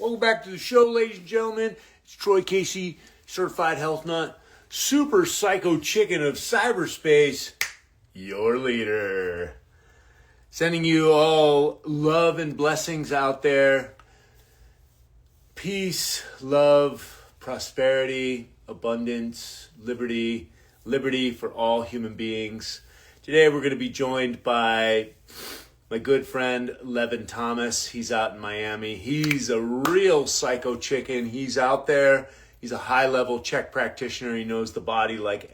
Welcome back to the show, ladies and gentlemen. It's Troy Casey, certified health nut, super psycho chicken of cyberspace, your leader. Sending you all love and blessings out there. Peace, love, prosperity, abundance, liberty for all human beings. Today we're going to be joined by my good friend Levin Thomas. He's out in Miami. He's a real psycho chicken. He's out there. He's a high-level Czech practitioner. He knows the body like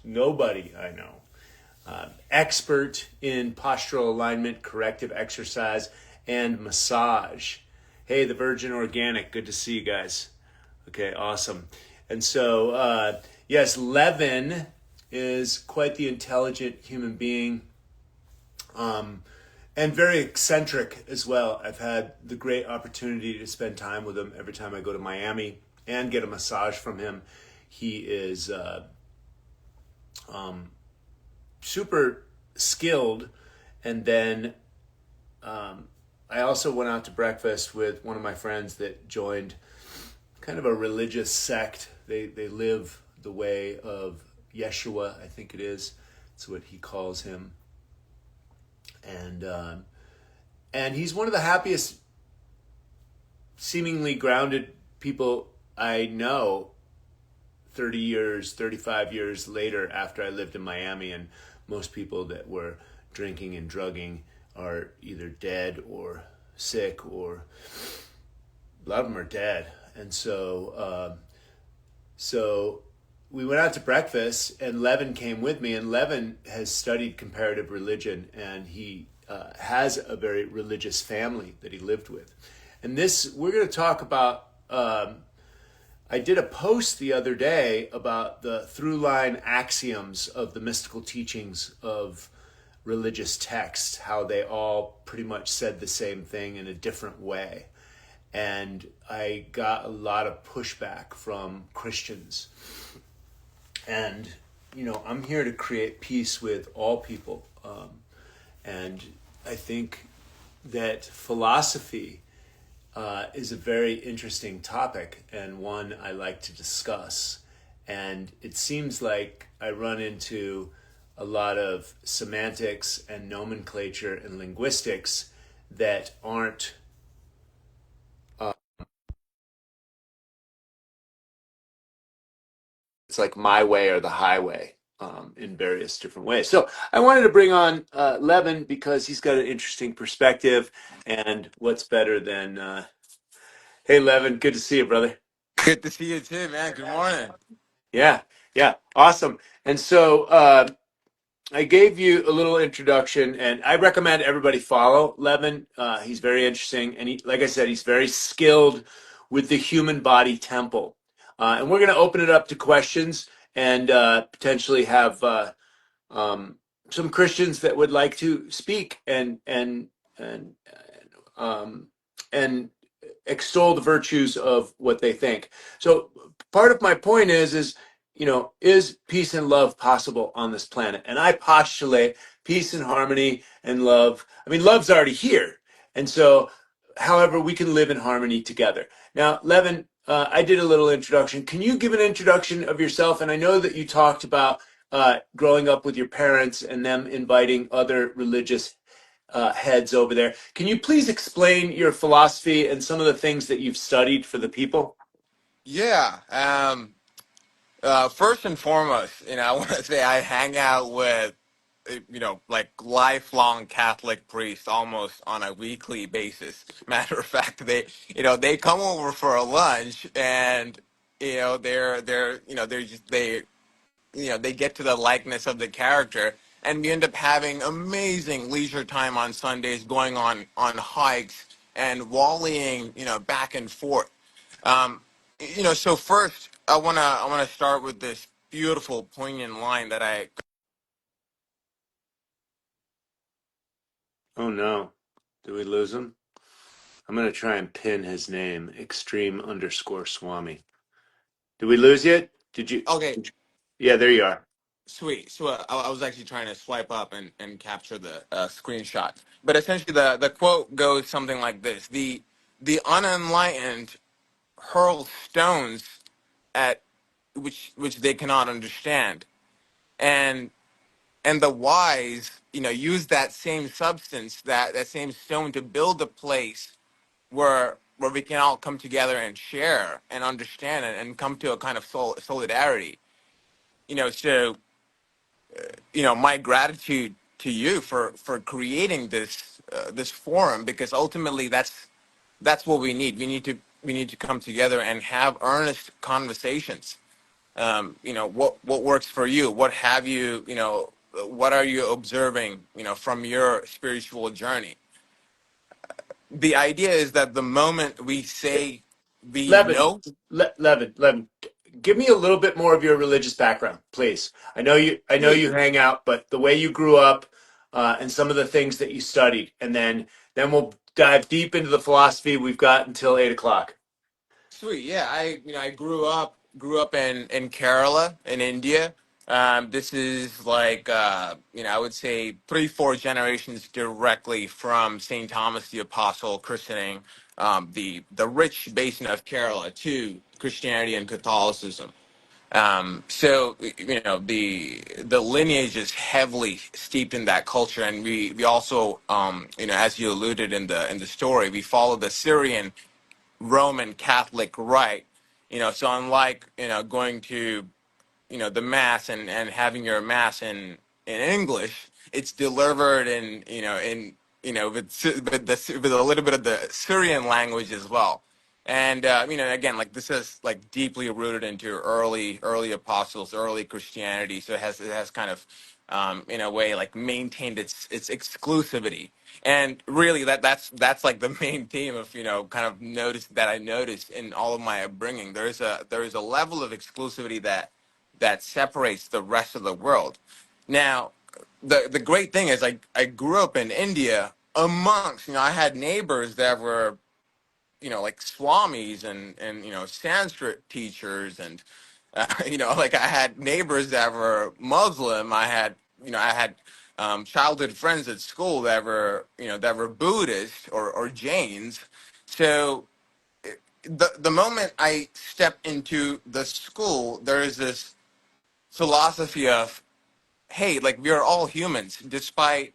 nobody I know. Expert in postural alignment, corrective exercise, and massage. Hey, the Virgin Organic. Good to see you guys. Okay, awesome. And so, yes, Levin is quite the intelligent human being. And very eccentric as well. I've had the great opportunity to spend time with him every time I go to Miami and get a massage from him. He is super skilled. And then I also went out to breakfast with one of my friends that joined kind of a religious sect. They live the way of Yeshua, I think it is. That's what he calls him. And he's one of the happiest, seemingly grounded people I know 30 years, 35 years later after I lived in Miami. And most people that were drinking and drugging are either dead or sick, or a lot of them are dead. And so we went out to breakfast, and Levin came with me, and Levin has studied comparative religion, and he has a very religious family that he lived with. And this, we're going to talk about, I did a post the other day about the through line axioms of the mystical teachings of religious texts, how they all pretty much said the same thing in a different way. And I got a lot of pushback from Christians. And, I'm here to create peace with all people. And I think that philosophy is a very interesting topic, and one I like to discuss. And it seems like I run into a lot of semantics and nomenclature and linguistics that aren't it's like my way or the highway in various different ways. So I wanted to bring on Levin because he's got an interesting perspective. And what's better than, hey, Levin, good to see you, brother. Good to see you too, man. Good morning. Yeah, yeah, awesome. And so I gave you a little introduction, and I recommend everybody follow Levin. He's very interesting. And like I said, he's very skilled with the human body temple. And we're going to open it up to questions and potentially have um, some Christians that would like to speak and um, and extol the virtues of what they think. So part of my point is peace and love possible on this planet? And I postulate peace and harmony and love. I mean, love's already here, and so however we can live in harmony together. Now, Levin, I did a little introduction. Can you give an introduction of yourself? And I know that you talked about growing up with your parents and them inviting other religious heads over there. Can you please explain your philosophy and some of the things that you've studied for the people? Yeah. First and foremost, I want to say I hang out with, like lifelong Catholic priests almost on a weekly basis. Matter of fact, they come over for a lunch, and they get to the likeness of the character, and we end up having amazing leisure time on Sundays, going on hikes and volleying, back and forth. Um, so first, I wanna start with this beautiful, poignant line that I. Oh no, did we lose him? I'm gonna try and pin his name, extreme underscore Swami. Did we lose yet? Did you? Okay, Yeah, there you are. sweet. So I was actually trying to swipe up and capture the screenshot. But essentially, the quote goes something like this: the unenlightened hurl stones at which they cannot understand, and the wise, use that same substance, that same stone, to build a place where we can all come together and share and understand and come to a kind of solidarity. So my gratitude to you for creating this forum, because ultimately that's what we need. We need to come together and have earnest conversations. What works for you? What have you, what are you observing, from your spiritual journey? The idea is that the moment we say we Levin, know. Levin, give me a little bit more of your religious background, please. I know Sweet. you hang out, but the way you grew up, and some of the things that you studied, and then we'll dive deep into the philosophy. We've got until 8 o'clock. Sweet. Yeah, I grew up in Kerala in India. This is like, I would say 3-4 generations directly from St. Thomas the Apostle christening the rich basin of Kerala to Christianity and Catholicism. So the lineage is heavily steeped in that culture, and we also, as you alluded in the story, we follow the Syrian Roman Catholic rite. So unlike going to the mass and having your mass in English, it's delivered with a little bit of the Syrian language as well. And again, like, this is like deeply rooted into early apostles, early Christianity. So it has kind of, in a way, like, maintained its exclusivity. And really, that's like the main theme of, kind of I noticed in all of my upbringing. There is a level of exclusivity that separates the rest of the world. Now, the great thing is, I grew up in India amongst, I had neighbors that were, like swamis and Sanskrit teachers, and like, I had neighbors that were Muslim. I had childhood friends at school that were Buddhist or Jains. So the moment I step into the school, there is this philosophy of, hey, like, we are all humans, despite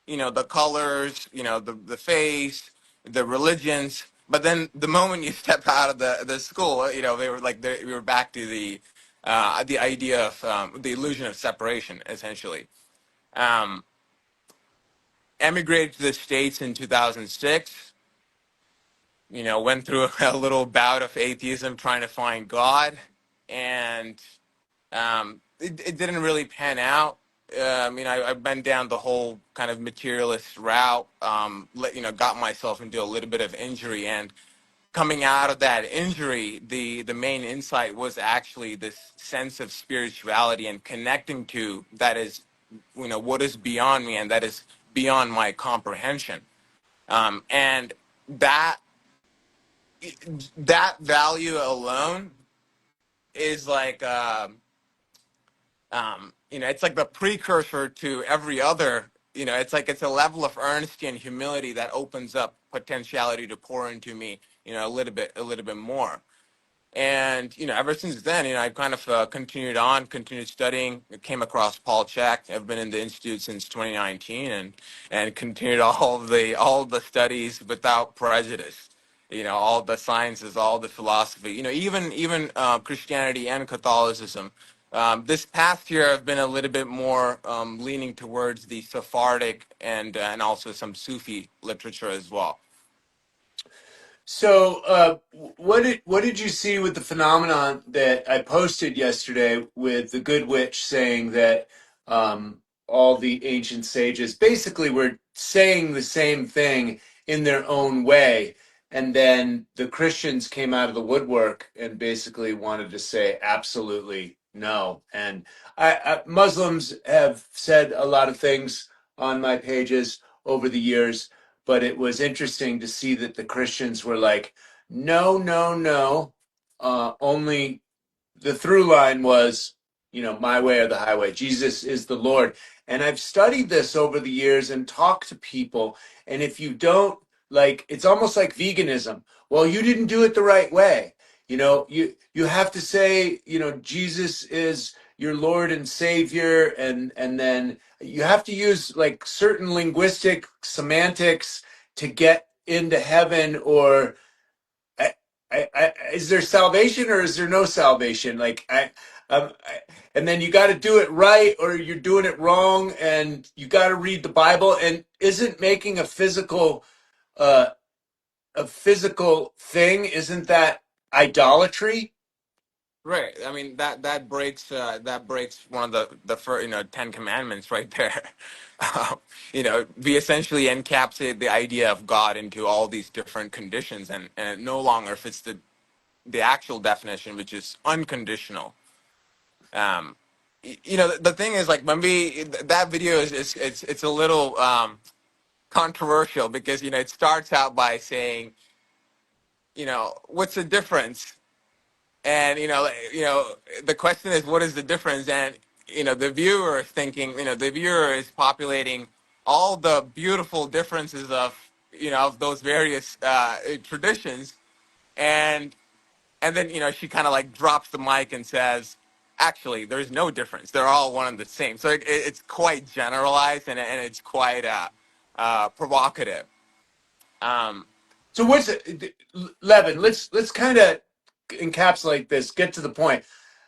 the colors, the face, the religions. But then the moment you step out of the school, they were like, we were back to the idea of, the illusion of separation, essentially. um, Emigrated to the States in 2006. Went through a little bout of atheism, trying to find God, and it didn't really pan out. I've been down the whole kind of materialist route. Got myself into a little bit of injury, and coming out of that injury, the main insight was actually this sense of spirituality and connecting to that is, what is beyond me, and that is beyond my comprehension. And that that value alone is like, it's like the precursor to every other. It's a level of earnesty and humility that opens up potentiality to pour into me, a little bit more. And ever since then, I've kind of continued studying. Came across Paul Chek. I've been in the institute since 2019, and continued all the studies without prejudice. All the sciences, all the philosophy. Even Christianity and Catholicism. This past year, I've been a little bit more leaning towards the Sephardic and also some Sufi literature as well. So, what did you see with the phenomenon that I posted yesterday with the Good Witch saying that, all the ancient sages basically were saying the same thing in their own way, and then the Christians came out of the woodwork and basically wanted to say absolutely no. And Muslims have said a lot of things on my pages over the years, but it was interesting to see that the Christians were like, no, no, no. Only the through line was, my way or the highway. Jesus is the Lord. And I've studied this over the years and talked to people. And if you don't, like it's almost like veganism. Well, you didn't do it the right way. You have to say, Jesus is your Lord and Savior, and then you have to use like certain linguistic semantics to get into heaven, or is there salvation or is there no salvation? And then you got to do it right or you're doing it wrong, and you got to read the Bible. And isn't making uh, a physical thing, isn't that idolatry? Right. I mean that breaks one of the first, 10 commandments right there. We essentially encapsulate the idea of God into all these different conditions, and it no longer fits the actual definition, which is unconditional. Um, the thing is, like, when that video it's a little controversial because it starts out by saying, what's the difference? And the question is, what is the difference? And the viewer is thinking, the viewer is populating all the beautiful differences of those various traditions, and then she kind of like drops the mic and says, actually, there's no difference. They're all one and the same. So it's quite generalized, and it's quite provocative. Um, So what's it, Levin? Let's kind of encapsulate this. Get to the point.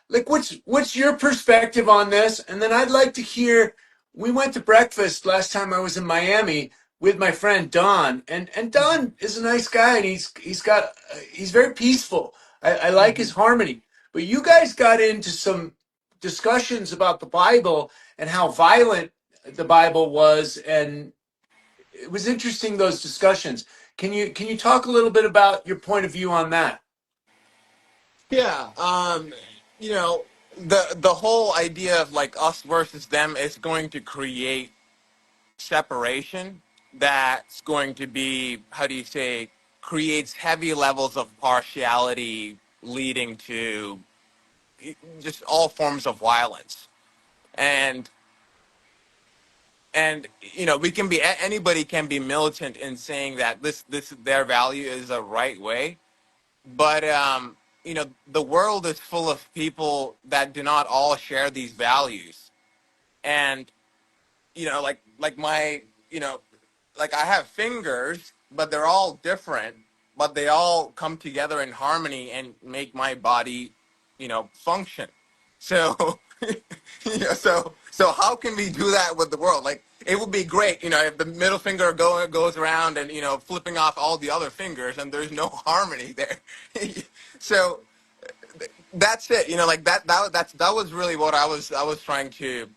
Like, what's your perspective on this? And then I'd like to hear. We went to breakfast last time I was in Miami with my friend Don, and Don is a nice guy, and he's very peaceful. I like his harmony. But you guys got into some discussions about the Bible and how violent the Bible was, and it was interesting, those discussions. Can you talk a little bit about your point of view on that? Yeah, you know, the whole idea of like us versus them is going to create separation that's going to be, how do you say, creates heavy levels of partiality leading to just all forms of violence. And we can be, anybody can be militant in saying that this their value is the right way, but the world is full of people that do not all share these values. And like my like I have fingers, but they're all different, but they all come together in harmony and make my body function. So so how can we do that with the world? Like, it would be great, if the middle finger goes around and flipping off all the other fingers, and there's no harmony there. So that's it. Like that was really what I was trying to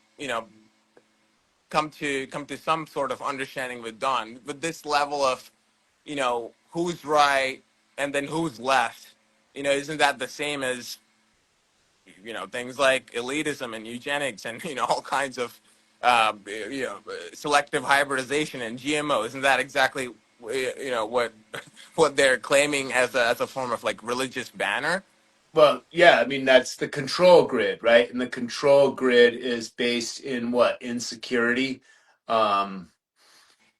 come to some sort of understanding with Don. With this level of who's right and then who's left, isn't that the same as things like elitism and eugenics and all kinds of selective hybridization and GMO? Isn't that exactly what what they're claiming as a form of like religious banner? Well, yeah, I mean that's the control grid, right? And the control grid is based in what? Insecurity. Um,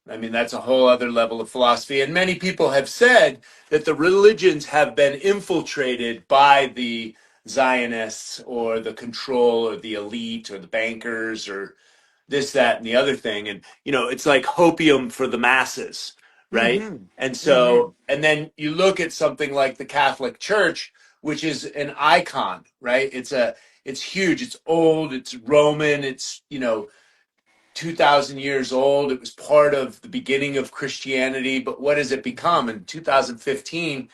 I mean that's a whole other level of philosophy. And many people have said that the religions have been infiltrated by the Zionists or the control or the elite or the bankers or this, that, and the other thing. And, it's like hopium for the masses, right? Mm-hmm. And Mm-hmm. so, and then you look at something like the Catholic Church, which is an icon, right? It's huge. It's old. It's Roman. It's, 2,000 years old. It was part of the beginning of Christianity. But what has it become? In 2015,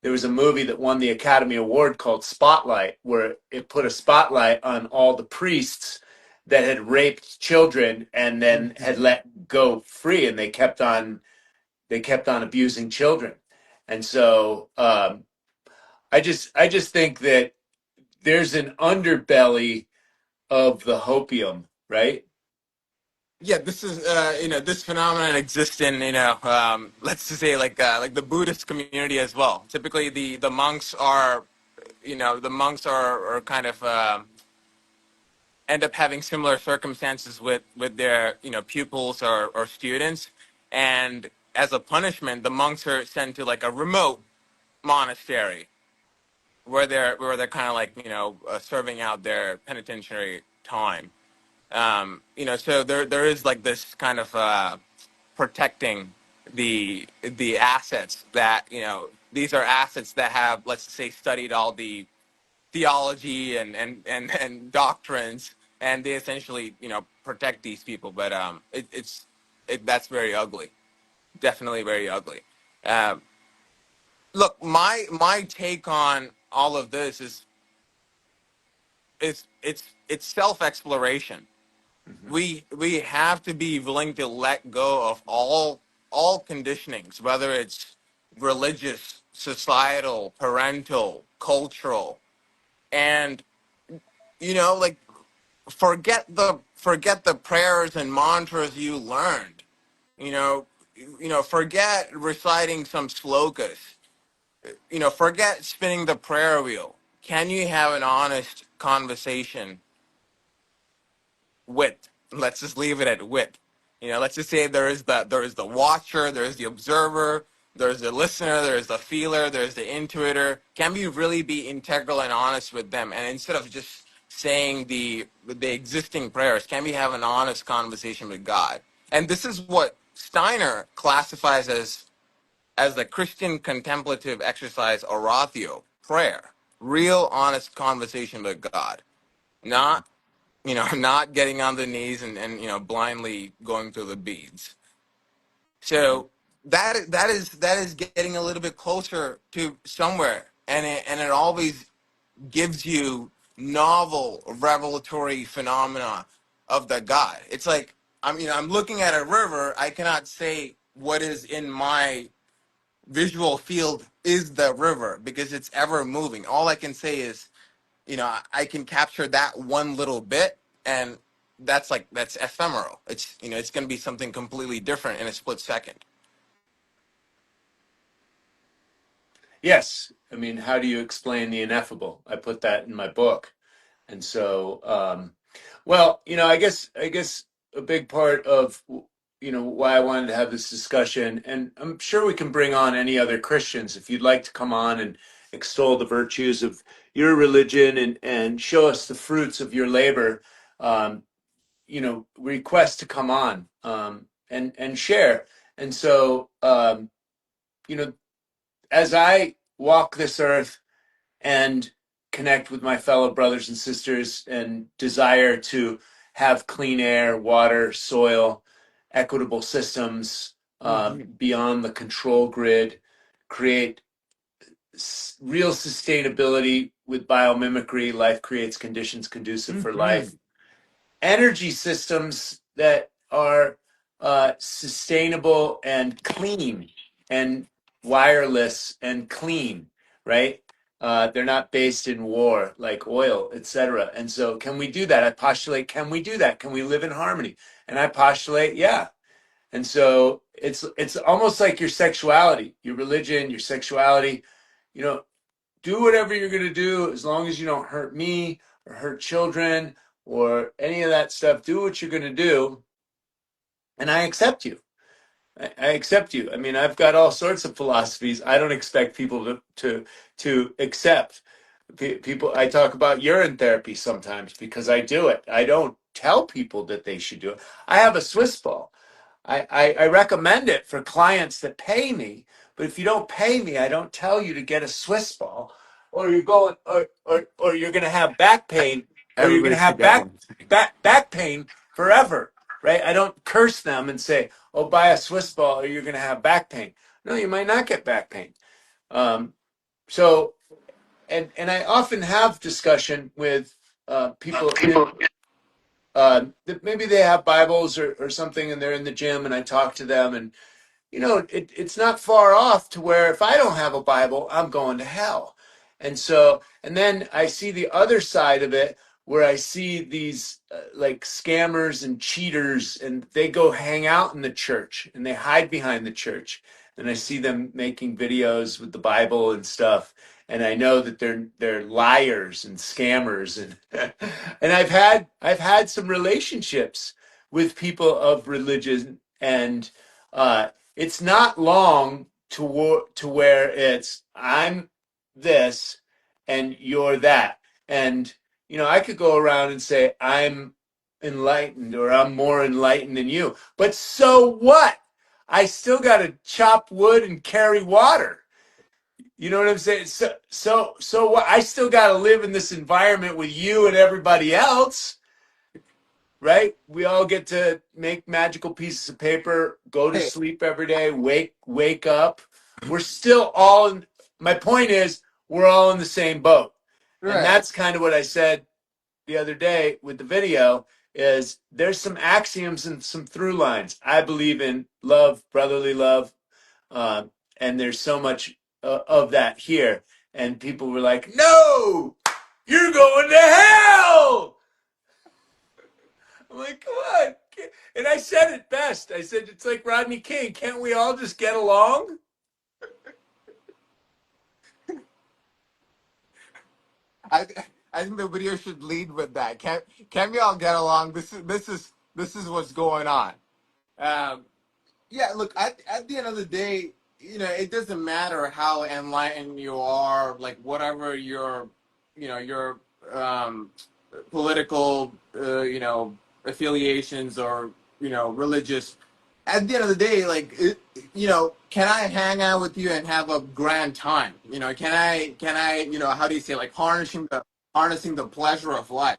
there was a movie that won the Academy Award called Spotlight, where it put a spotlight on all the priests that had raped children and then had let go free, and they kept on abusing children. And so I just think that there's an underbelly of the hopium, right? Yeah, this is this phenomenon exists in let's just say like the Buddhist community as well. Typically, the monks are the monks are kind of end up having similar circumstances with their pupils or students, and as a punishment, the monks are sent to like a remote monastery where they're kind of like serving out their penitentiary time. So there is like this kind of protecting the assets that these are assets that have, let's say, studied all the theology and doctrines, and they essentially protect these people. But that's very ugly, definitely very ugly. Um, Look, my take on all of this is it's self exploration. Hmm. We have to be willing to let go of all conditionings, whether it's religious, societal, parental, cultural, and like forget the prayers and mantras you learned. You know, forget reciting some slokas. Forget spinning the prayer wheel. Can you have an honest conversation with? Let's just leave it at with. Let's just say there is the watcher, there is the observer, there's the listener, there's the feeler, there's the intuitor. Can we really be integral and honest with them? And instead of just saying the existing prayers, can we have an honest conversation with God? And this is what Steiner classifies as the Christian contemplative exercise oratio, prayer, real honest conversation with God, not not getting on the knees and blindly going through the beads. So that is getting a little bit closer to somewhere, and it always gives you novel revelatory phenomena of the God. It's like I'm looking at a river. I cannot say what is in my visual field is the river because it's ever moving. All I can say is, I can capture that one little bit, and that's ephemeral. It's going to be something completely different in a split second. Yes. I mean, how do you explain the ineffable? I put that in my book. And so, well, I guess a big part of, why I wanted to have this discussion, and I'm sure we can bring on any other Christians if you'd like to come on and extol the virtues of your religion and show us the fruits of your labor. Request to come on, and share. And so, you know, as I walk this earth and connect with my fellow brothers and sisters and desire to have clean air, water, soil, equitable systems, beyond the control grid, create real sustainability with biomimicry. Life creates conditions conducive for Mm-hmm. life. Energy systems that are sustainable and clean and wireless and clean, right? They're not based in war like oil, etc. And so, can we do that? I postulate, can we do that? Can we live in harmony? And I postulate, yeah. And so it's almost like your sexuality, your religion, your sexuality. You know, do whatever you're going to do as long as you don't hurt me or hurt children or any of that stuff. Do what you're going to do, and I accept you. I accept you. I mean, I've got all sorts of philosophies. I don't expect people to accept. People, I talk about urine therapy sometimes because I do it. I don't tell people that they should do it. I have a Swiss ball. I recommend it for clients that pay me, but if you don't pay me, I don't tell you to get a Swiss ball, or you're going, or you're going to have back pain, or you're going Everybody to should have get one. back pain forever, right? I don't curse them and say, "Oh, buy a Swiss ball, or you're going to have back pain." No, you might not get back pain. Um, so, and I often have discussion with people that maybe they have Bibles or something, and they're in the gym, and I talk to them, and it's not far off to where if I don't have a Bible, I'm going to hell. And so, and then I see the other side of it where I see these like scammers and cheaters, and they go hang out in the church and they hide behind the church. And I see them making videos with the Bible and stuff. And I know that they're liars and scammers, and and I've had some relationships with people of religion, and it's not long to where it's I'm this and you're that. And I could go around and say I'm enlightened or I'm more enlightened than you. But so what? I still got to chop wood and carry water. You know what I'm saying? So what? I still got to live in this environment with you and everybody else, right? We all get to make magical pieces of paper, go to Hey, sleep every day, wake up. We're still all in, my point is we're all in the same boat. And right. that's kind of what I said the other day with the video is there's some axioms and some through lines. I believe in love, brotherly love, and there's so much of that here. And people were like, "No, you're going to hell." I'm like, "Come on!" And I said it best. I said it's like Rodney King. Can't we all just get along? I I think the video should lead with that. Can we all get along? This is what's going on. Um, yeah, look, at the end of the day, it doesn't matter how enlightened you are, like whatever your political, affiliations or, religious. At the end of the day, like, can I hang out with you and have a grand time? Can I, how do you say, like, harnessing the pleasure of life?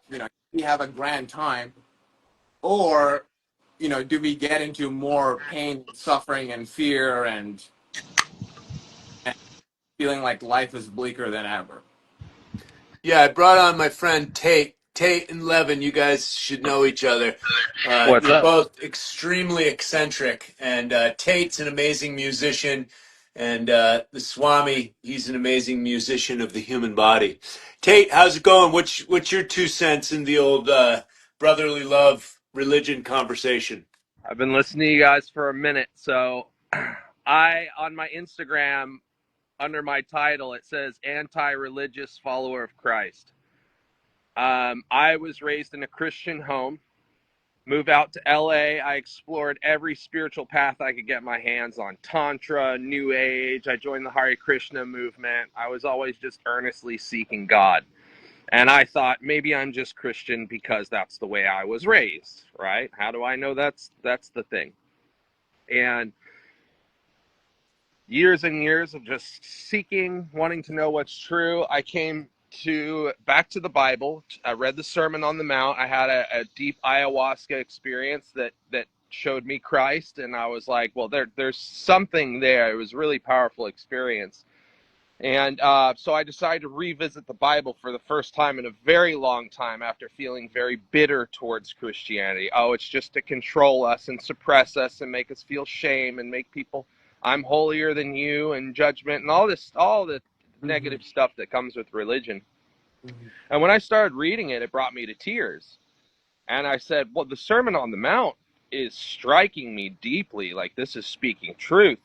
We have a grand time, or do we get into more pain, suffering, and fear, and feeling like life is bleaker than ever? Yeah, I brought on my friend Tate. Tate and Levin, you guys should know each other. What's You're up? both extremely eccentric, and Tate's an amazing musician, and the Swami, he's an amazing musician of the human body. Tate, how's it going? What's your 2 cents in the old brotherly love religion conversation? I've been listening to you guys for a minute. So, on my Instagram, under my title, it says anti religious follower of Christ. I was raised in a Christian home, moved out to LA. I explored every spiritual path I could get my hands on: Tantra, New Age. I joined the Hare Krishna movement. I was always just earnestly seeking God. And I thought maybe I'm just Christian because that's the way I was raised, right? How do I know that's the thing? And years and years of just seeking, wanting to know what's true, I came to back to the Bible. I read the Sermon on the Mount. I had a deep ayahuasca experience that showed me Christ, and I was like, well, there's something there. It was a really powerful experience. And so I decided to revisit the Bible for the first time in a very long time after feeling very bitter towards Christianity. Oh, it's just to control us and suppress us and make us feel shame and make people, I'm holier than you, and judgment and all the Mm-hmm. negative stuff that comes with religion. Mm-hmm. And when I started reading it, it brought me to tears. And I said, well, the Sermon on the Mount is striking me deeply. Like, this is speaking truth.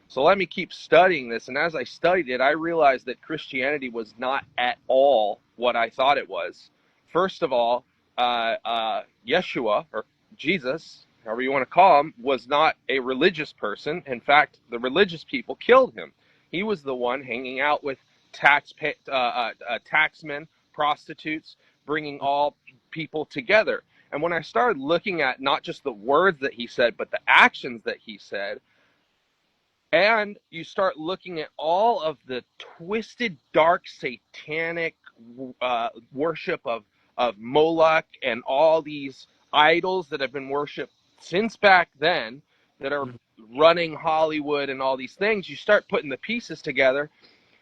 So let me keep studying this. And as I studied it, I realized that Christianity was not at all what I thought it was. First of all, Yeshua, or Jesus, however you want to call him, was not a religious person. In fact, the religious people killed him. He was the one hanging out with taxmen, prostitutes, bringing all people together. And when I started looking at not just the words that he said, but the actions that he said, and you start looking at all of the twisted, dark, satanic worship of Moloch and all these idols that have been worshipped since back then that are running Hollywood and all these things, you start putting the pieces together,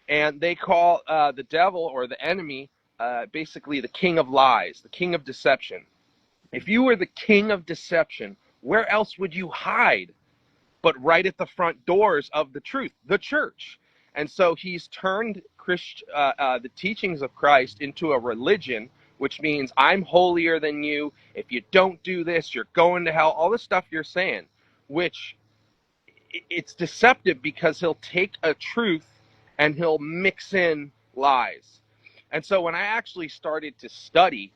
and they call the devil or the enemy basically the king of lies, the king of deception. If you were the king of deception, where else would you hide but right at the front doors of the truth, the church? And so he's turned the teachings of Christ into a religion, which means I'm holier than you. If you don't do this, you're going to hell. All the stuff you're saying, which it's deceptive because he'll take a truth and he'll mix in lies. And so when I actually started to study,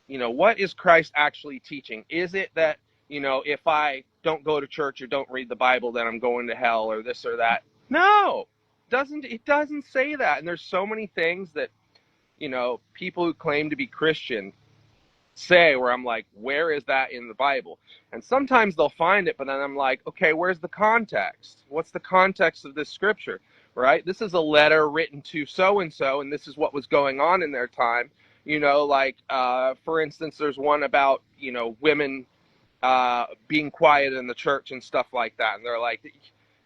what is Christ actually teaching? Is it that if I don't go to church or don't read the Bible, then I'm going to hell or this or that. No, it doesn't say that. And there's so many things that, people who claim to be Christian say where I'm like, where is that in the Bible? And sometimes they'll find it, but then I'm like, okay, where's the context? What's the context of this scripture? Right? This is a letter written to so and so, and this is what was going on in their time. For instance, there's one about, women being quiet in the church and stuff like that. And they're like,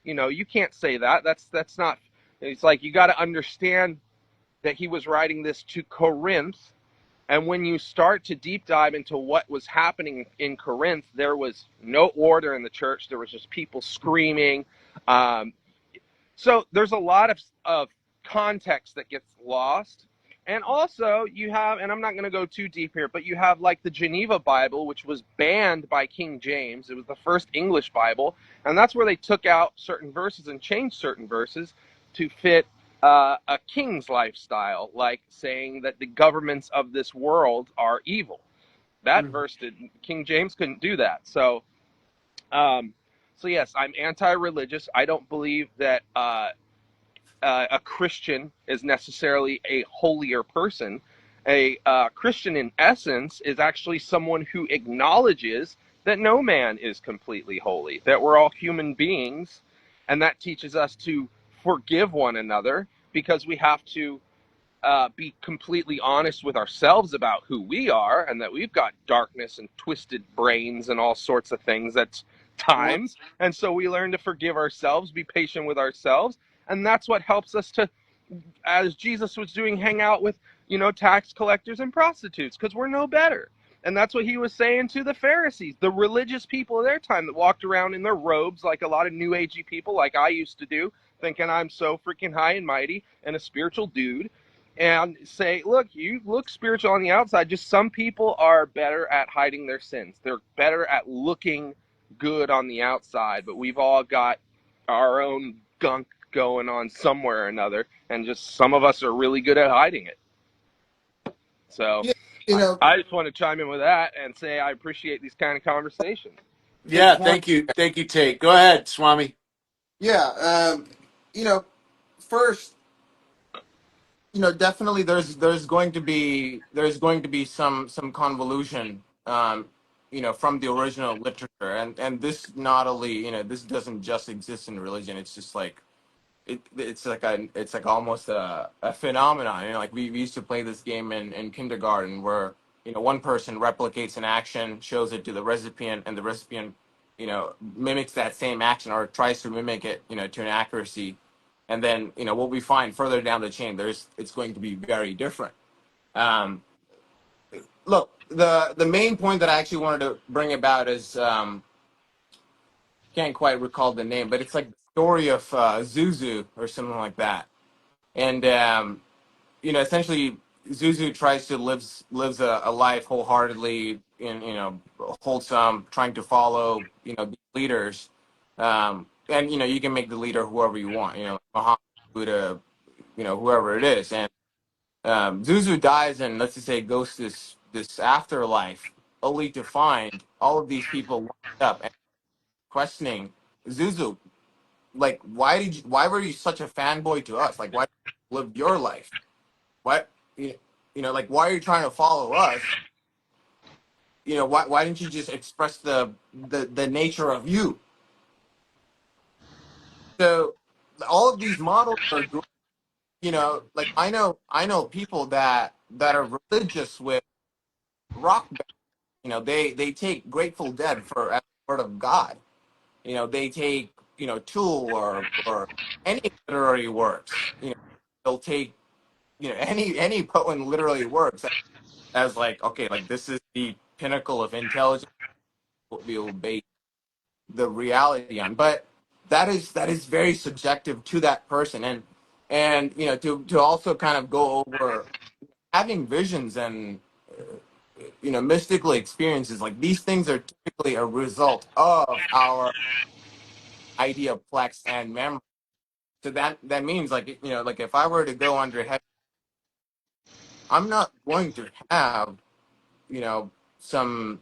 you can't say that. That's not. It's like you got to understand that he was writing this to Corinth, and when you start to deep dive into what was happening in Corinth, there was no order in the church. There was just people screaming. Um, so there's a lot of context that gets lost. And also, you have, and I'm not going to go too deep here, but you have like the Geneva Bible, which was banned by King James. It was the first English Bible. And that's where they took out certain verses and changed certain verses to fit a king's lifestyle, like saying that the governments of this world are evil. That Mhm. verse did King James couldn't do that. Um, so yes, I'm anti-religious. I don't believe that a Christian is necessarily a holier person. A Christian, in essence, is actually someone who acknowledges that no man is completely holy, that we're all human beings, and that teaches us to forgive one another because we have to be completely honest with ourselves about who we are and that we've got darkness and twisted brains and all sorts of things at Well, times. And so we learn to forgive ourselves, be patient with ourselves. And that's what helps us to, as Jesus was doing, hang out with, tax collectors and prostitutes because we're no better. And that's what he was saying to the Pharisees, the religious people of their time that walked around in their robes like a lot of new agey people, like I used to do, thinking I'm so freaking high and mighty and a spiritual dude, and say, look, you look spiritual on the outside. Just some people are better at hiding their sins. They're better at looking good on the outside, but we've all got our own gunk going on somewhere or another, and just some of us are really good at hiding it. So yeah, you know, I just want to chime in with that and say I appreciate these kind of conversations. good Yeah, point. thank you, Tate. Go ahead, Swami. Yeah, you know, first, definitely there's going to be some convolution, from the original literature, and this not only, this doesn't just exist in religion. It's just like it's like almost a phenomenon. Like we used to play this game in kindergarten where one person replicates an action, shows it to the recipient, and the recipient mimics that same action or tries to mimic it to an accuracy, and then what we find further down the chain, there's it's going to be very different. um, Look, the main point that I actually wanted to bring about is, can't quite recall the name, but it's like the story of Zuzu or something like that. And essentially, Zuzu tries to lives a life wholeheartedly in wholesome, trying to follow these leaders, and you can make the leader whoever you want, Muhammad, Buddha, whoever it is, and Zuzu dies, and let's just say goes to this afterlife, only to find all of these people lined up and questioning Zuzu, like, why were you such a fanboy to us? Like, why live your life? What you like, why are you trying to follow us? Why didn't you just express the nature of you? So all of these models are great. Like, I know people that are religious with rock band. They take Grateful Dead for as word of God. They take Tool or any literary works. They'll take any poem literally works as like, okay, like this is the pinnacle of intelligence, what we'll base the reality on. But that is very subjective to that person, and to also kind of go over having visions and mystical experiences. Like, these things are typically a result of our ideaplex and memory. So that means, like, like if I were to go under heaven, I'm not going to have some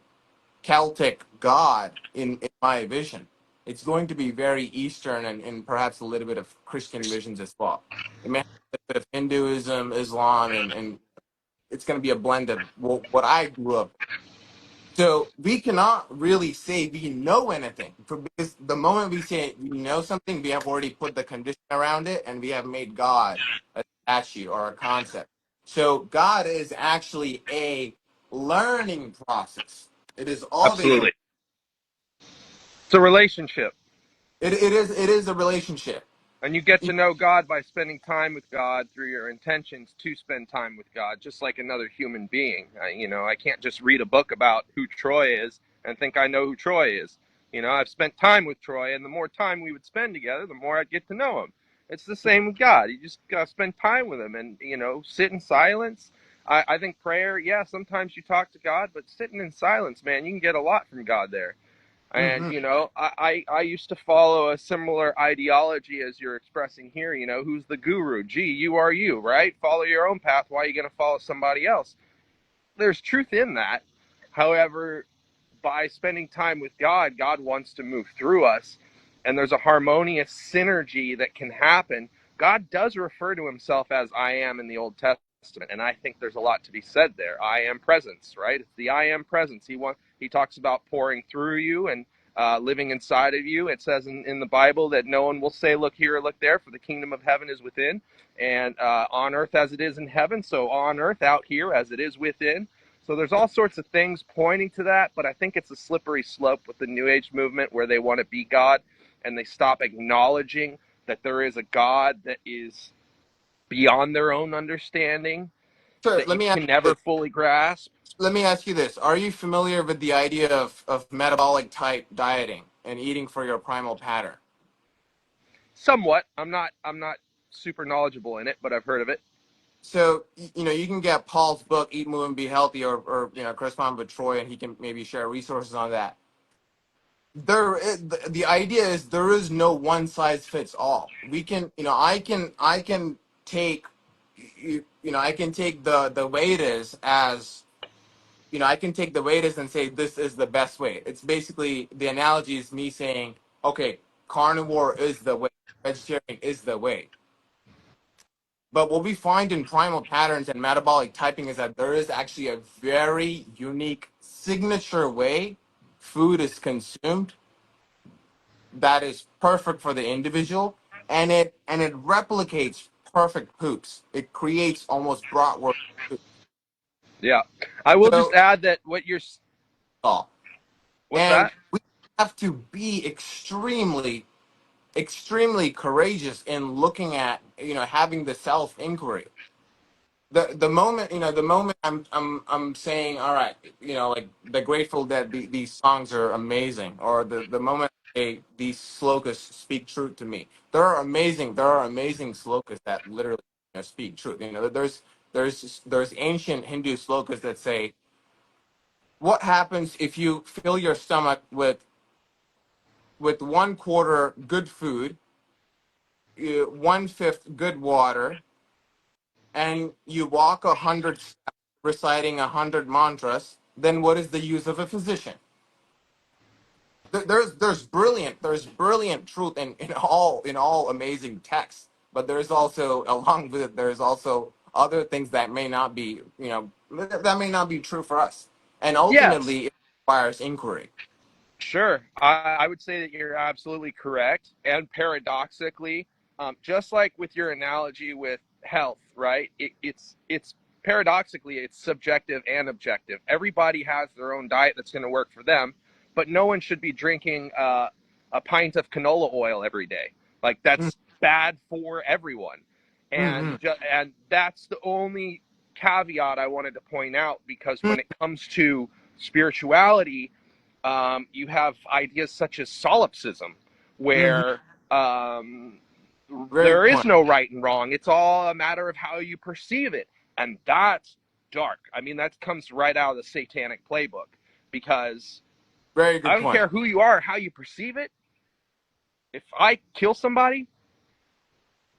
Celtic god in my vision. It's going to be very Eastern and perhaps a little bit of Christian visions as well. It may have a bit of Hinduism, Islam, and it's going to be a blend of what I grew up. So we cannot really say we know anything because the moment we say we know something, we have already put the condition around it and we have made God a statue or a concept. So God is actually a learning process. It is always a Absolutely. It's a relationship. it is a relationship. And you get to know God by spending time with God through your intentions to spend time with God, just like another human being. I can't just read a book about who Troy is and think I know who Troy is. I've spent time with Troy, and the more time we would spend together, the more I'd get to know him. It's the same with God. You just got to spend time with him and, sit in silence. I think prayer, yeah, sometimes you talk to God, but sitting in silence, man, you can get a lot from God there. And Hmm. I used to follow a similar ideology as you're expressing here. Who's the guru? Gee, you are you, right? Follow your own path. Why are you going to follow somebody else? There's truth in that. However, by spending time with God, God wants to move through us, and there's a harmonious synergy that can happen. God does refer to himself as I am in the Old Testament, and I think there's a lot to be said there. I am presence, right? It's the I am presence. He talks about pouring through you and living inside of you. It says in the Bible that no one will say, look here or look there, for the kingdom of heaven is within, and on earth as it is in heaven. So on earth, out here as it is within. So there's all sorts of things pointing to that, but I think it's a slippery slope with the New Age movement where they want to be God and they stop acknowledging that there is a God that is beyond their own understanding, Sure. that you can never fully grasp. Let me ask you this. Are you familiar with the idea of metabolic type dieting and eating for your primal pattern? Somewhat. I'm not super knowledgeable in it, but I've heard of it. So you can get Paul's book Eat Move and Be Healthy, or correspond with Troy and he can maybe share resources on that. The idea is there is no one size fits all. We can I can take I can take the way it is as I can take the way it is and say this is the best way. It's basically the analogy is me saying, okay, carnivore is the way, vegetarian is the way. But what we find in primal patterns and metabolic typing is that there is actually a very unique signature way food is consumed that is perfect for the individual, and it replicates perfect poops. It creates almost bratwurst poop. Yeah. I will just So add that what you're. all. What's And that? we have to be extremely courageous in looking at having the self inquiry. The moment I'm saying, all right, like the Grateful Dead, these songs are amazing, or the moment these slokas speak truth to me. There are amazing slokas that literally speak truth. There's ancient Hindu slokas that say, what happens if you fill your stomach with one quarter good food, one fifth good water, and you walk 100 steps reciting 100 mantras, then what is the use of a physician? There's brilliant truth in all amazing texts, but there's also along with it there's also other things that may not be that may not be true for us, and Yes. ultimately it requires inquiry. Sure. I would say that you're absolutely correct. And paradoxically, just like with your analogy with health, right? It's paradoxically, it's subjective and objective. Everybody has their own diet that's going to work for them, but no one should be drinking a pint of canola oil every day. Like that's bad for everyone. Mm-hmm. And that's the only caveat I wanted to point out, because when it comes to spirituality, you have ideas such as solipsism, Mm-hmm. where Very there good is point. no right and wrong. It's all a matter of how you perceive it. And that's dark. I mean, that comes right out of the satanic playbook, because Very I good don't point. care who you are, how you perceive it. If I kill somebody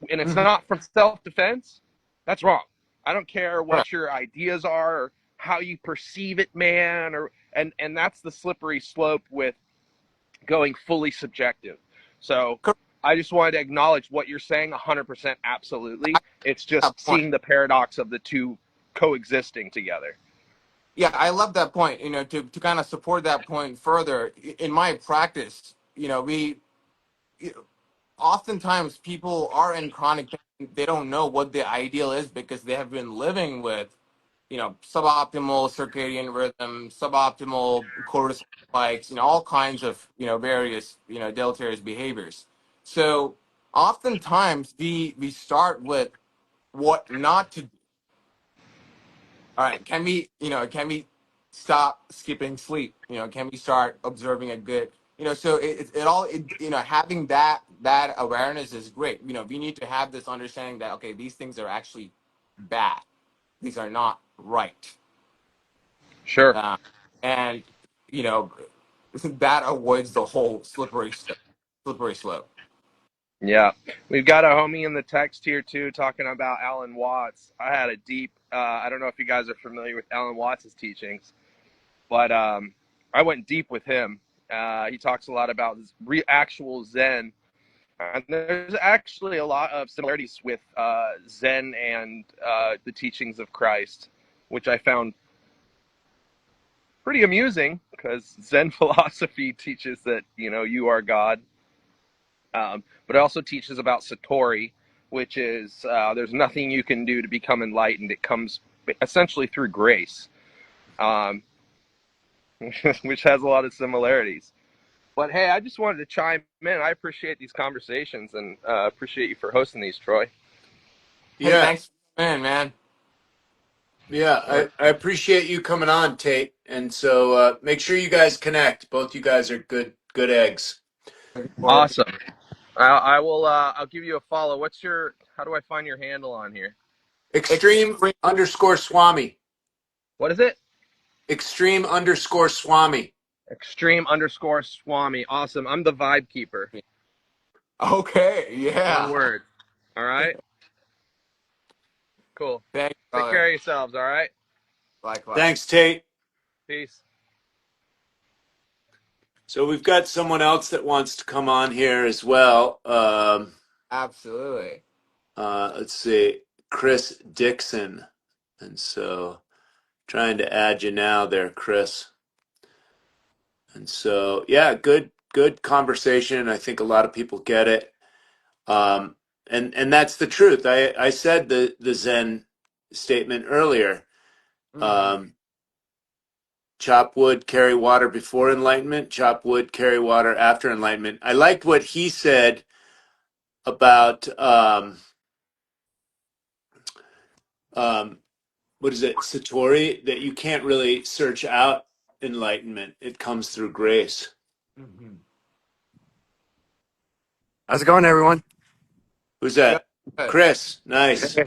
and it's Mm-hmm. not from self defense, that's wrong. I don't care Right. what your ideas are or how you perceive it, man, or And that's the slippery slope with going fully subjective. So I just wanted to acknowledge what you're saying 100% absolutely. It's That just point. seeing the paradox of the two coexisting together. Yeah, I love that point. To kind of support that point further, in my practice, we oftentimes people are in chronic pain. They don't know what the ideal is because they have been living with, suboptimal circadian rhythm, suboptimal cortisol spikes, all kinds of, various, deleterious behaviors. So oftentimes we start with what not to. All right, can we stop skipping sleep? Can we start observing a good, so having that awareness is great. We need to have this understanding that, okay, these things are actually bad. These are not right. Sure. Uh, and, you know, that avoids the whole slippery slope. Yeah. We've got a homie in the text here too talking about Alan Watts. I had a deep I don't know if you guys are familiar with Alan Watts's teachings, but I went deep with him. He talks a lot about actual Zen. And there's actually a lot of similarities with Zen and the teachings of Christ, which I found pretty amusing because Zen philosophy teaches that, you are God. But it also teaches about Satori, which is there's nothing you can do to become enlightened. It comes essentially through grace, um, which has a lot of similarities. But hey, I just wanted to chime in. I appreciate these conversations and appreciate you for hosting these, Troy. Hey, Yeah, thanks, man. yeah. We're I appreciate you coming on, Tate. And so make sure you guys connect. Both you guys are good eggs. looking forward to Awesome. I will. I'll give you a follow. What's your? How do I find your handle on here? Extreme extreme. underscore Swami. What is it? Extreme underscore Swami. Extreme_Swami. Awesome. I'm the vibe keeper. Okay, One yeah. word. All right. Cool. Thanks, Take care brother. of yourselves. All right. Likewise. Thanks, Tate. Peace. So we've got someone else that wants to come on here as well. Absolutely. Let's see, Chris Dixon. And so trying to add you now there, Chris. And so, yeah, good conversation. I think a lot of people get it. Um, and that's the truth. I said the Zen statement earlier. Hmm. Um, chop wood, carry water before enlightenment, chop wood, carry water after enlightenment. I liked what he said about um, what is it, Satori, that you can't really search out enlightenment. It comes through grace. Hmm. How's it going, everyone? Who's Good. that? Good. Chris. Nice. Hey,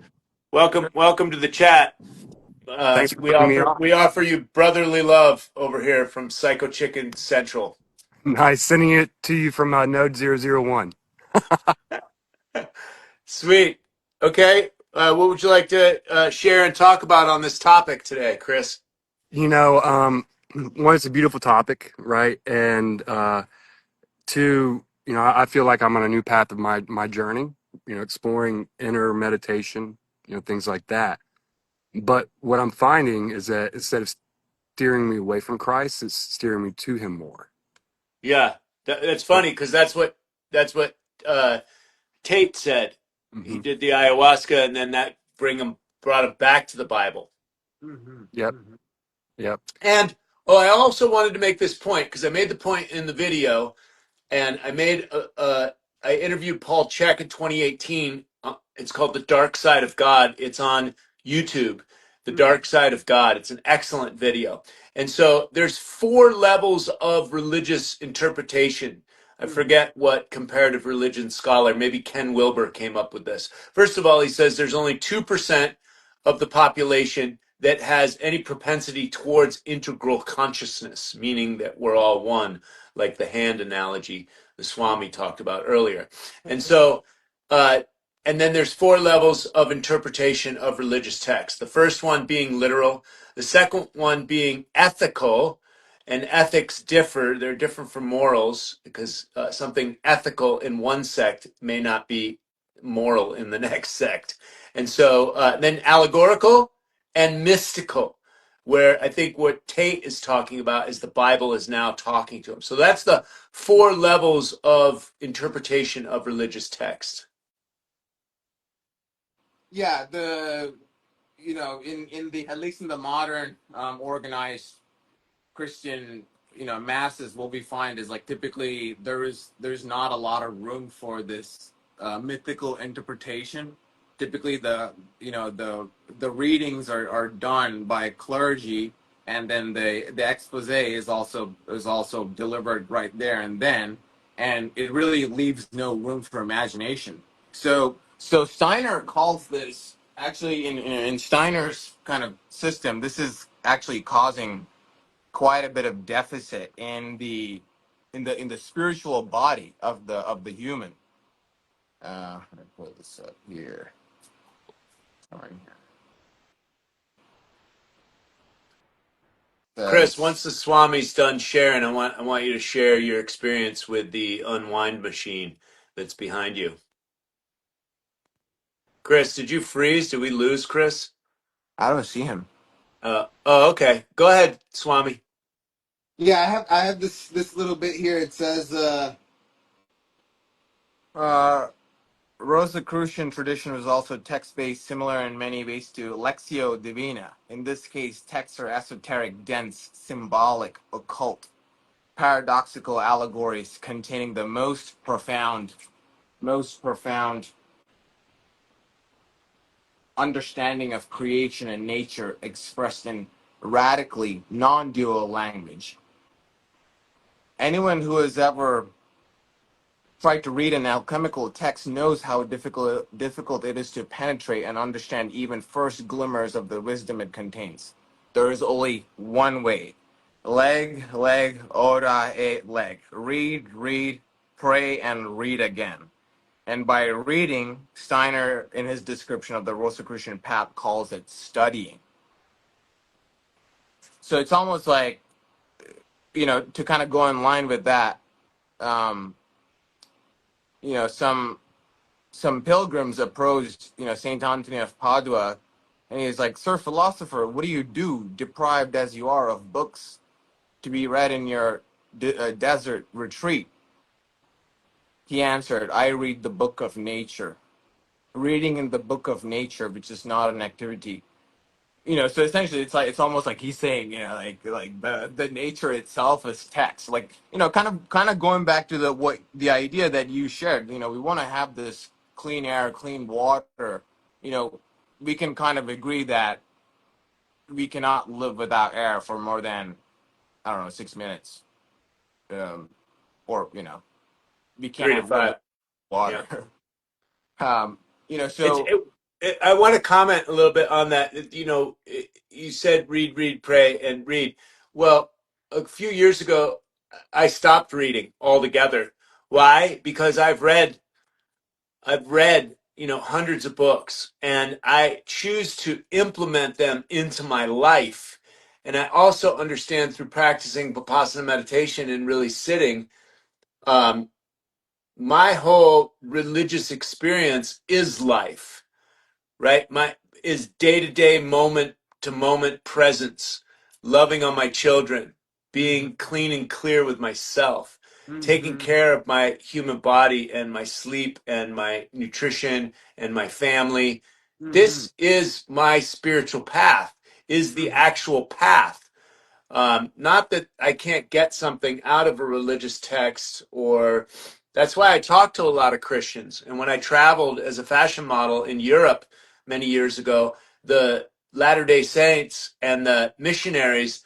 Welcome to the chat. thanks for We putting me offer on. we offer you brotherly love over here from Psycho Chicken Central. Nice sending it to you from Node 001. Sweet. Okay. What would you like to share and talk about on this topic today, Chris? You know, one, it's a beautiful topic, right? And two, I feel like I'm on a new path of my journey. Exploring inner meditation, things like that. But what I'm finding is that instead of steering me away from Christ, it's steering me to Him more. Yeah, that's So, funny because that's what uh, Tate said. He hmm did the ayahuasca, and then that brought him back to the Bible. Yep, yep. And oh, I also wanted to make this point because I made the point in the video, and I interviewed Paul Chek in 2018. It's called The Dark Side of God. It's on YouTube. The Dark Side of God. It's an excellent video. And so there's four levels of religious interpretation. I forget what comparative religion scholar, maybe Ken Wilber, came up with this. First of all, he says there's only 2% of the population that has any propensity towards integral consciousness, meaning that we're all one, like the hand analogy the Swami talked about earlier. And so, uh, and then there's four levels of interpretation of religious text. The first one being literal, the second one being ethical, and ethics differ. They're different from morals because something ethical in one sect may not be moral in the next sect. And so then allegorical and mystical, where I think what Tate is talking about is the Bible is now talking to him. So that's the four levels of interpretation of religious text. Yeah, the in the at least in the modern organized Christian masses, what we find is like typically there's not a lot of room for this mythical interpretation. Typically the readings are done by clergy, and then the expose is also delivered right there and then, and it really leaves no room for imagination. So Steiner calls this actually in Steiner's kind of system. This is actually causing quite a bit of deficit in the spiritual body of the human. Let me pull this up here. Sorry. Chris, once Says the Swami's done sharing, I want you to share your experience with the unwind machine that's behind you. Chris, did you freeze? Did we lose Chris? I don't see him. Oh, okay. Go ahead, Swami. Yeah, I have this little bit here. It says Uh, Rosicrucian tradition was also text-based, similar in many ways to Lectio Divina. In this case, texts are esoteric, dense, symbolic, occult, paradoxical allegories containing the most profound understanding of creation and nature expressed in radically non-dual language. Anyone who has ever tried to read an alchemical text knows how difficult it is to penetrate and understand even first glimmers of the wisdom it contains. There is only one way. Leg, ora, leg. Read, pray, and read again. And by reading, Steiner, in his description of the Rosicrucian path, calls it studying. So it's almost like, to kind of go in line with that, um, some pilgrims approached, Saint Anthony of Padua, and he's like, "Sir philosopher, what do you do, deprived as you are of books to be read in your desert retreat?" He answered, "I read the book of nature." Reading in the book of nature, which is not an activity. So essentially it's almost like he's saying, like the nature itself is text. Like, kind of going back to the idea that you shared. We want to have this clean air, clean water. You know, we can kind of agree that we cannot live without air for more than, I don't know, 6 minutes. Um, or, we 3 to cannot live 5. without Yeah. water. um, It's so I want to comment a little bit on that. You said read, pray, and read. Well, a few years ago, I stopped reading altogether. Why? Because I've read, hundreds of books, and I choose to implement them into my life. And I also understand through practicing Vipassana meditation and really sitting, um, my whole religious experience is life, right? My is day to day, moment to moment presence, loving on my children, being clean and clear with myself, taking Mhm, care of my human body and my sleep and my nutrition and my family. mhm, This is my spiritual path, is the mhm, actual path. Not that I can't get something out of a religious text, or that's why I talk to a lot of Christians. And when I traveled as a fashion model in Europe many years ago, the Latter day Saints and the missionaries,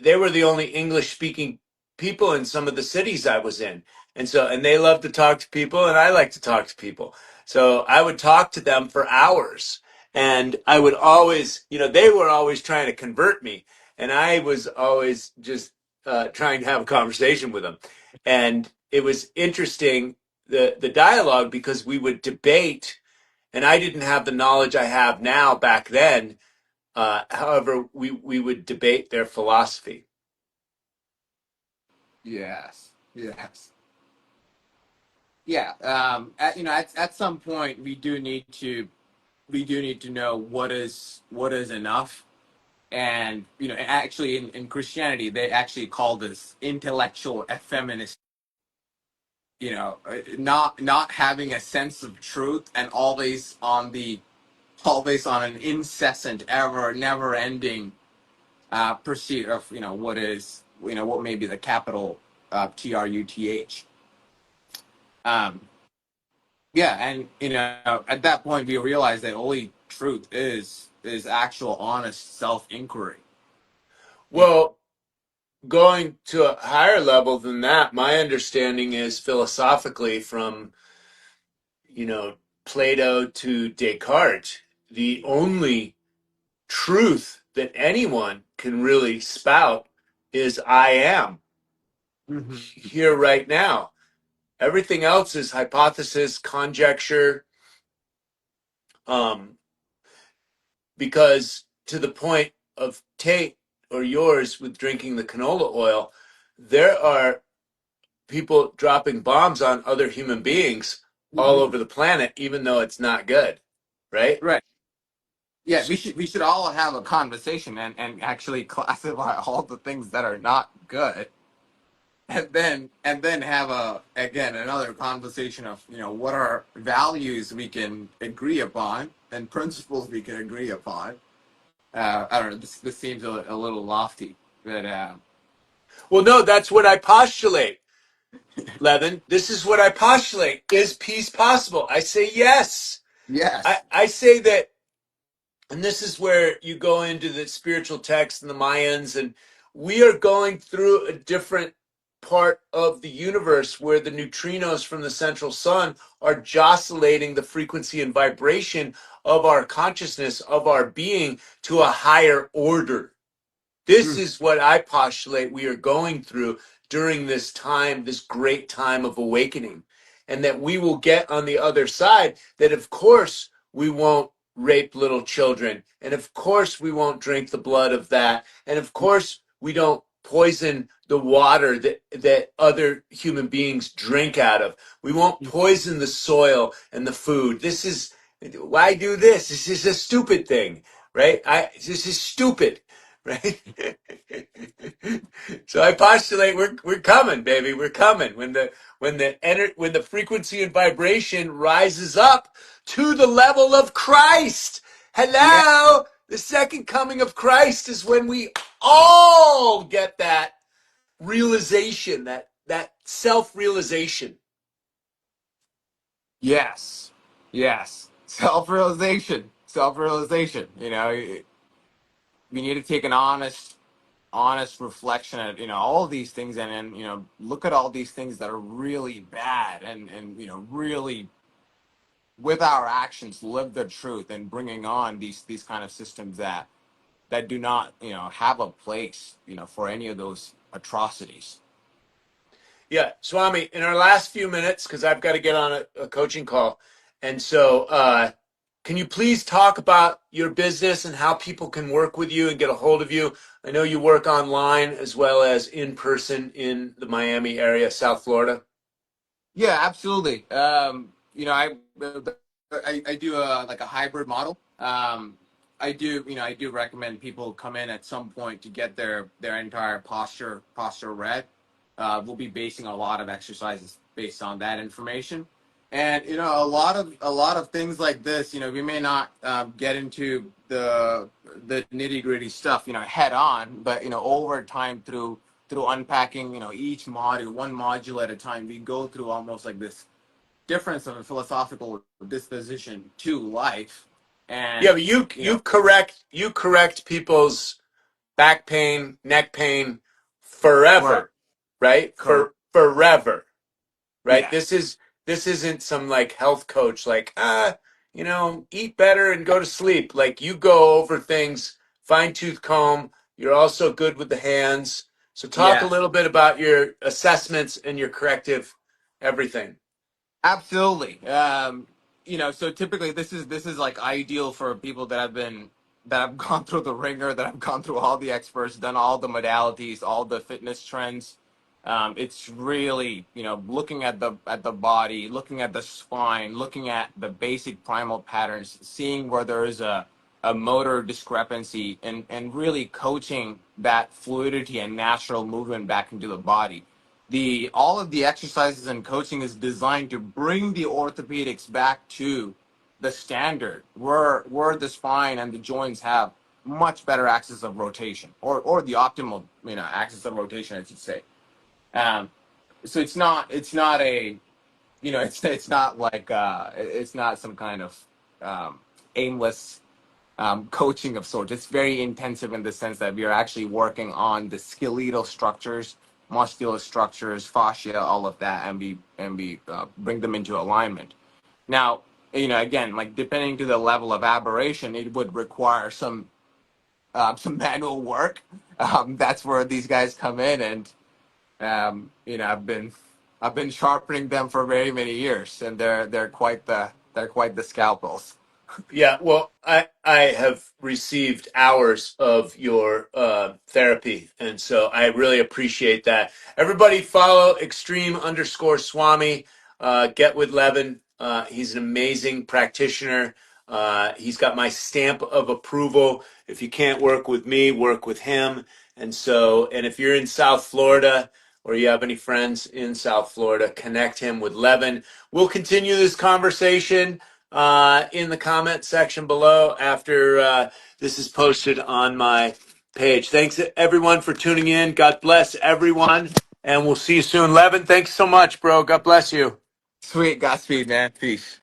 they were the only English speaking people in some of the cities I was in. And they love to talk to people, and I like to talk to people. So I would talk to them for hours. And I would always, they were always trying to convert me, and I was always just trying to have a conversation with them. And it was interesting, the dialogue, because we would debate, and I didn't have the knowledge I have now back then. However, we would debate their philosophy. Yes. Yes. Yeah. At some point we do need to know what is enough. And actually in Christianity they actually call this intellectual effeminacy. Not having a sense of truth and always on an incessant, ever never ending pursuit of what may be the capital TRUTH. Um, yeah, and at that point we realize that only truth is actual honest self inquiry. Well, going to a higher level than that, my understanding is philosophically from, you know, Plato to Descartes, the only truth that anyone can really spout is I am here right now. Everything else is hypothesis, conjecture, um, because to the point of Tate or yours with drinking the canola oil, there are people dropping bombs on other human beings all over the planet, even though it's not good, right? Right. Yeah, we should all have a conversation and actually classify all the things that are not good, and then have another conversation of what are values we can agree upon and principles we can agree upon. I don't know. This seems a little lofty, but Well, no, that's what I postulate, Levin. This is what I postulate. Is peace possible? I say yes. I, yes, I say that, and this is where you go into the spiritual text and the Mayans, and we are going through a different part of the universe where the neutrinos from the central sun are jostling the frequency and vibration of our consciousness, of our being to a higher order. This is what I postulate we are going through during this time, this great time of awakening. And that we will get on the other side, that of course we won't rape little children. And of course we won't drink the blood of that. And of course we don't poison the water that other human beings drink out of. We won't poison the soil and the food. This is why do this? This is a stupid thing, right? This is stupid, right? So I postulate we're coming, baby. We're coming when the frequency and vibration rises up to the level of Christ. yeah, Hello, the second coming of Christ is when we all get that realization, that self realization. yes, yes. Self realization. We need to take an honest reflection at all these things, and then look at all these things that are really bad, and really with our actions live the truth, and bringing on these kind of systems that do not have a place for any of those atrocities. Yeah, Swami, in our last few minutes, because I've got to get on a coaching call. And so, can you please talk about your business and how people can work with you and get a hold of you? I know you work online as well as in person in the Miami area, South Florida. Yeah, absolutely. I do a hybrid model. I do recommend people come in at some point to get their entire posture read. We'll be basing a lot of exercises based on that information, and a lot of things like this. We may not get into the nitty gritty stuff head on, but over time through unpacking each module, one module at a time, we go through almost like this difference of a philosophical disposition to life. Yeah, And but you correct people's back pain, neck pain correct, forever, right? correct. Forever. Right? Yes, This isn't some like health coach like eat better and go to sleep. Like you go over things fine tooth comb. You're also good with the hands. So talk a yes. little bit about your assessments and your corrective everything. Absolutely. So typically this is like ideal for people that have gone through the ringer, that have gone through all the experts, done all the modalities, all the fitness trends. It's really, looking at the body, looking at the spine, looking at the basic primal patterns, seeing where there is a motor discrepancy, and really coaching that fluidity and natural movement back into the body. All of the exercises and coaching is designed to bring the orthopedics back to the standard where the spine and the joints have much better axis of rotation, or the optimal, axis of rotation, I should say. um, so it's not a, it's not like, it's not some kind of aimless coaching of sorts. It's very intensive in the sense that we are actually working on the skeletal structures, muscular structures, fascia, all of that, and we bring them into alignment. Now, again, like, depending to the level of aberration, it would require some manual work. That's where these guys come in, and I've been sharpening them for very many years, and they're quite the scalpels. Yeah, well, I have received hours of your therapy, and so I really appreciate that. Everybody follow extreme_Swami. Get with Levin. He's an amazing practitioner. He's got my stamp of approval. If you can't work with me, work with him. And if you're in South Florida or you have any friends in South Florida, connect him with Levin. We'll continue this conversation in the comment section below after this is posted on my page. Thanks everyone for tuning in. God bless everyone, and we'll see you soon. Levin, thanks so much, bro. God bless you. Sweet, Godspeed, man. Peace.